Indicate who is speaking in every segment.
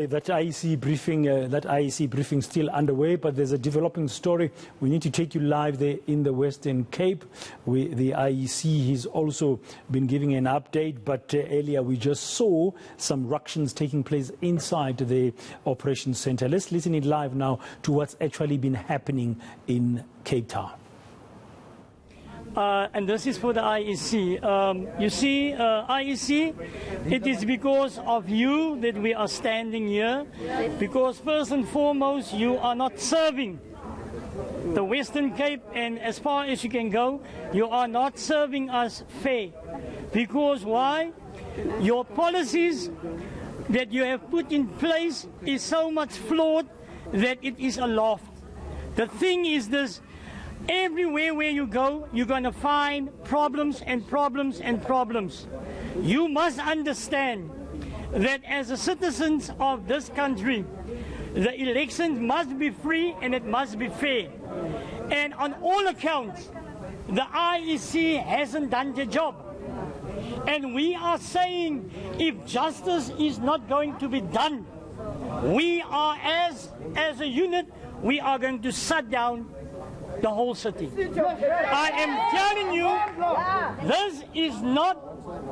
Speaker 1: That IEC briefing still underway, but there's a developing story. We need to take you live there in the Western Cape. The IEC has also been giving an update, but earlier we just saw some ructions taking place inside the operations center. Let's listen in live now to what's actually been happening in Cape Town.
Speaker 2: And this is for the IEC. You see, IEC, it is because of you that we are standing here, because first and foremost, you are not serving the Western Cape, and as far as you can go, you are not serving us fair. Because why? Your policies that you have put in place is so much flawed that it is a laugh. The thing is this: everywhere where you go, you're going to find problems and problems and problems. You must understand that as a citizens of this country, the elections must be free and it must be fair. And on all accounts, the IEC hasn't done their job. And we are saying, if justice is not going to be done, we are, as a unit, we are going to shut down the whole city. I am telling you, this is not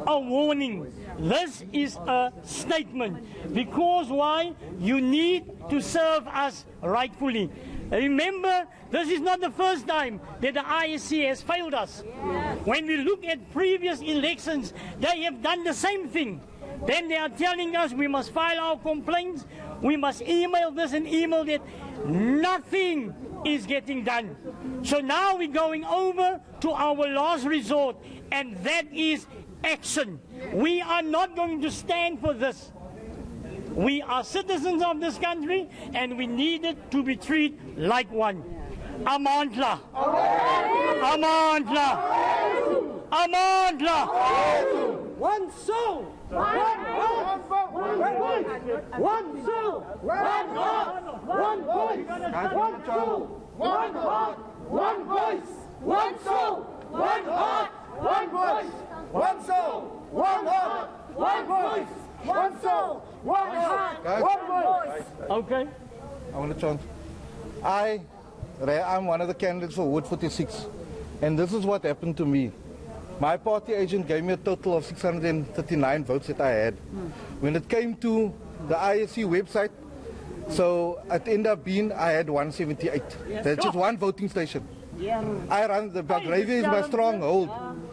Speaker 2: a warning. This is a statement. Because why? You need to serve us rightfully. Remember, this is not the first time that the IEC has failed us. When we look at previous elections, they have done the same thing. Then they are telling us we must file our complaints, we must email this and email that. Nothing is getting done. So now we're going over to our last resort, and that is action. We are not going to stand for this. We are citizens of this country, and we need it to be treated like one. Amandla. Amandla. Amandla. One soul. One vote. One soul. One heart. One voice. One soul. One heart. One voice. One soul. One heart. One voice. One soul. One heart. One voice. One soul. One heart. One voice. Okay.
Speaker 3: I want to chant. I'm one of the candidates for Ward 46, and this is what happened to me. My party agent gave me a total of 639 votes that I had. When it came to the IEC website, so it ended up being I had 178. That's just one voting station. I run the Belgravia is my stronghold,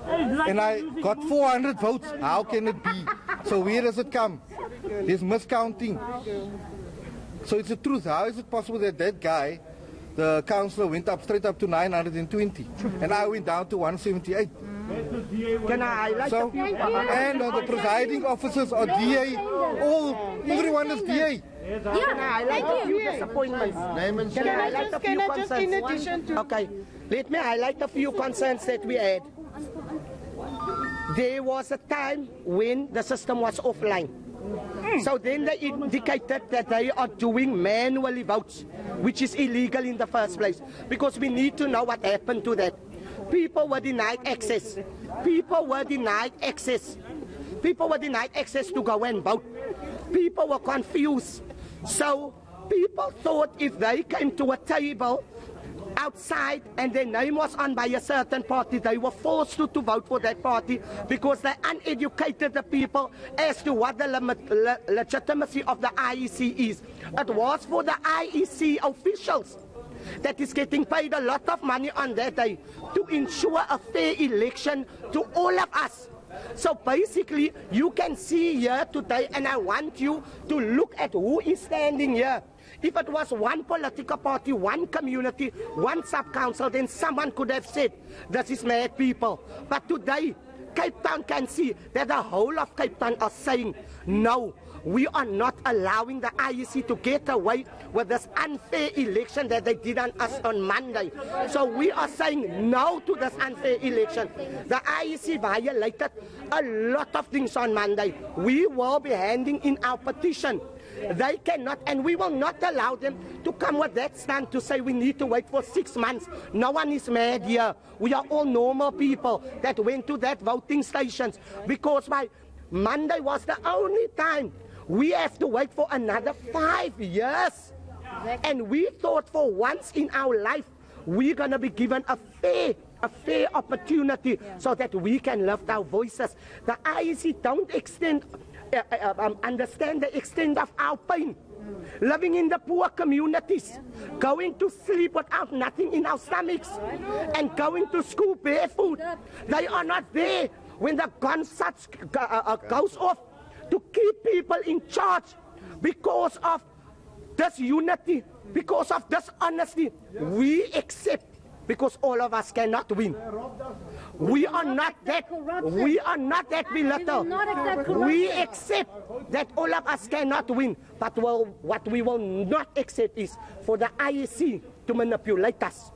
Speaker 3: and I got 400 votes. How can it be? So where does it come? There's miscounting. So it's the truth. How is it possible that that guy, the councillor, went up straight up to 920, and I went down to 178?
Speaker 4: Can I highlight a few?
Speaker 3: And the presiding officers are DA. Everyone is DA.
Speaker 4: Can I highlight a few disappointments? Can I highlight a few concerns? Okay, let me highlight a few concerns that we had. There was a time when the system was offline. So then they indicated that they are doing manually votes, which is illegal in the first place, because we need to know what happened to that. People were denied access. People were denied access. People were denied access to go and vote. People were confused. So people thought if they came to a table outside and their name was on by a certain party, they were forced to vote for that party, because they uneducated the people as to what the legitimacy of the IEC is. It was for the IEC officials that is getting paid a lot of money on that day to ensure a fair election to all of us. So basically, you can see here today, and I want you to look at who is standing here. If it was one political party, one community, one sub-council, then someone could have said, this is mad people. But today, Cape Town can see that the whole of Cape Town are saying, no, we are not allowing the IEC to get away with this unfair election that they did on us on Monday. So we are saying no to this unfair election. The IEC violated a lot of things on Monday. We will be handing in our petition. They cannot, and we will not allow them to come with that stand to say we need to wait for 6 months. No one is mad here. We are all normal people that went to that voting stations, because by Monday was the only time we have to wait for another 5 years. And we thought for once in our life, we're going to be given a fair opportunity so that we can lift our voices. The IEC don't understand the extent of our pain. Living in the poor communities, going to sleep without nothing in our stomachs, and going to school barefoot. They are not there when the gun goes off to keep people in charge because of this unity, because of this honesty. We accept, because all of us cannot win. We are not that belittle. We accept that all of us cannot win. But what we will not accept is for the IEC to manipulate us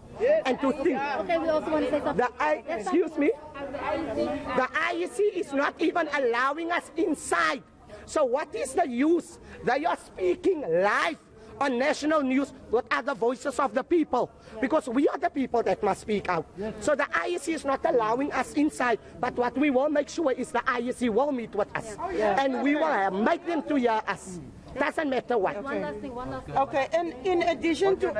Speaker 4: and to think.
Speaker 5: Okay, we also want to say something.
Speaker 4: Excuse me? The IEC is not even allowing us inside. So what is the use? They are speaking live on national news with other voices of the people, because we are the people that must speak out. So the IEC is not allowing us inside, but what we will make sure is the IEC will meet with us, and we will make them to hear us. Doesn't matter what.
Speaker 5: One last thing.
Speaker 6: Okay, and in addition to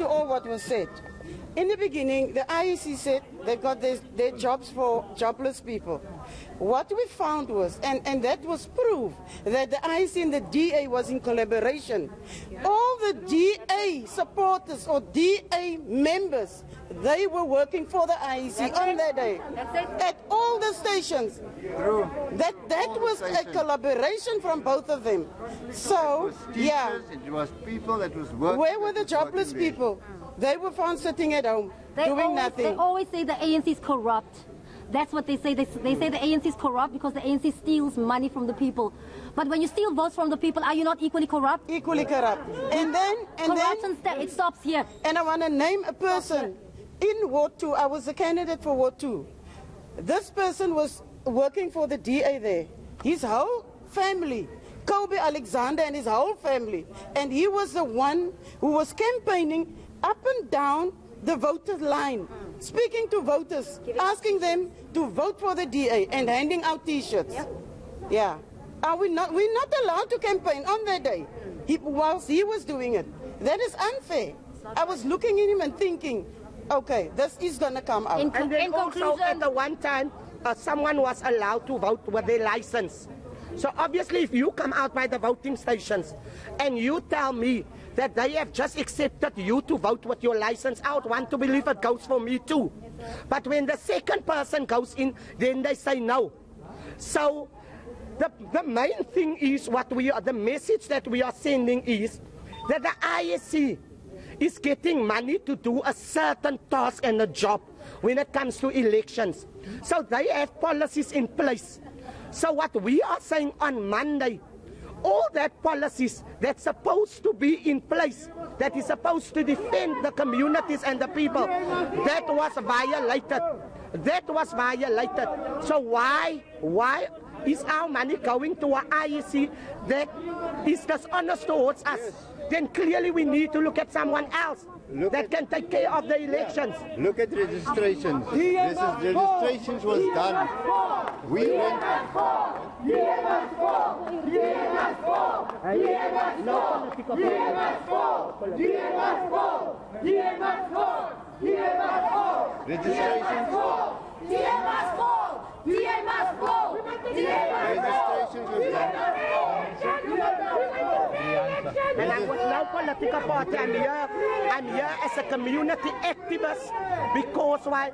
Speaker 6: all what was said, in the beginning, the IEC said they got their jobs for jobless people. What we found was, and that was proof, that the IEC and the DA was in collaboration. All the DA supporters or DA members, they were working for the IEC on that day. At all the stations. That was a collaboration from both of them. So, yeah.
Speaker 7: It was people that was working.
Speaker 6: Where were the jobless people? They were found sitting at home, doing nothing.
Speaker 5: They always say the ANC is corrupt. That's what they say. They say the ANC is corrupt because the ANC steals money from the people. But when you steal votes from the people, are you not equally corrupt?
Speaker 6: Equally corrupt.
Speaker 5: Corruption, it stops here.
Speaker 6: And I want to name a person in Ward 2. I was a candidate for Ward 2. This person was working for the DA there. His whole family, Kobe Alexander and his whole family. And he was the one who was campaigning up and down the voter line, speaking to voters, asking them to vote for the DA and handing out T-shirts. Yeah. We're not allowed to campaign on that day whilst he was doing it. That is unfair. I was looking at him and thinking, okay, this is going to come out.
Speaker 4: And then also at the one time, someone was allowed to vote with their license. So obviously if you come out by the voting stations and you tell me that they have just accepted you to vote with your license out, want to believe it goes for me too. But when the second person goes in, then they say no. So the main thing is the message that we are sending is that the IEC is getting money to do a certain task and a job when it comes to elections. So they have policies in place. So what we are saying on Monday, all that policies that's supposed to be in place, that is supposed to defend the communities and the people, that was violated. That was violated. So why is our money going to an IEC that is dishonest towards us? Then clearly we need to look at someone else that can take care of the elections.
Speaker 7: Look at registrations. Registrations was done. We went.
Speaker 4: And I was no political party. I'm here as a community activist, because why?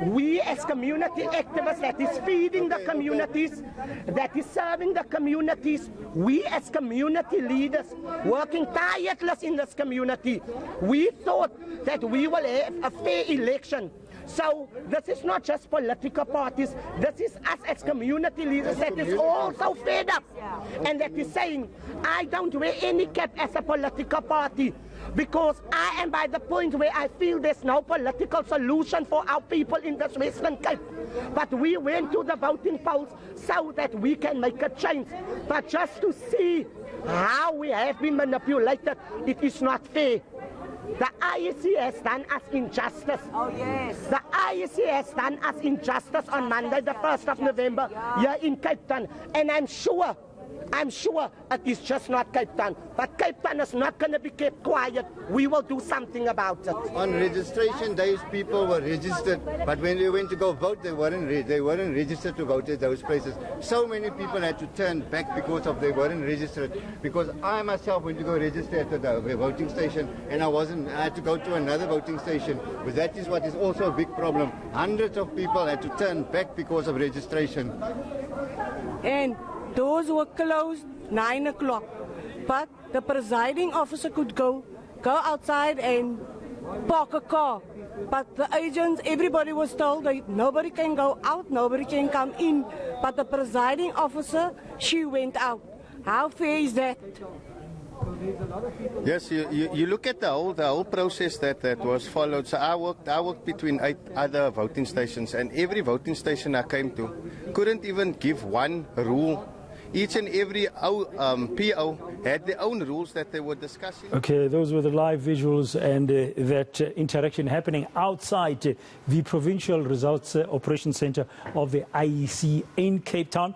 Speaker 4: We as community activists that is feeding the communities, that is serving the communities, we as community leaders working tireless in this community, we thought that we will have a fair election. So this is not just political parties, this is us as community leaders that is also fed up and that is saying, I don't wear any cap as a political party, because I am by the point where I feel there's no political solution for our people in this Western Cape. But we went to the voting polls so that we can make a change. But just to see how we have been manipulated, it is not fair. The IEC has done us injustice.
Speaker 6: Oh, yes.
Speaker 4: The IEC has done us injustice on Monday, the 1st of November, here in Cape Town. And I'm sure it is just not Cape Town. But Cape Town is not going to be kept quiet. We will do something about it.
Speaker 7: On registration days, people were registered, but when they went to go vote, they weren't registered to vote at those places. So many people had to turn back because of they weren't registered. Because I myself went to go register at the voting station, and I had to go to another voting station. But that is what is also a big problem. Hundreds of people had to turn back because of registration.
Speaker 6: And doors were closed 9 o'clock, but the presiding officer could go outside and park a car. But the agents, everybody was told that nobody can go out, nobody can come in. But the presiding officer, she went out. How fair is that?
Speaker 8: Yes, you look at the whole process that was followed. So I worked between 8 other voting stations, and every voting station I came to couldn't even give one rule. Each and every PO had their own rules that they were discussing.
Speaker 1: Okay, those were the live visuals and that interaction happening outside the Provincial Results Operations Centre of the IEC in Cape Town.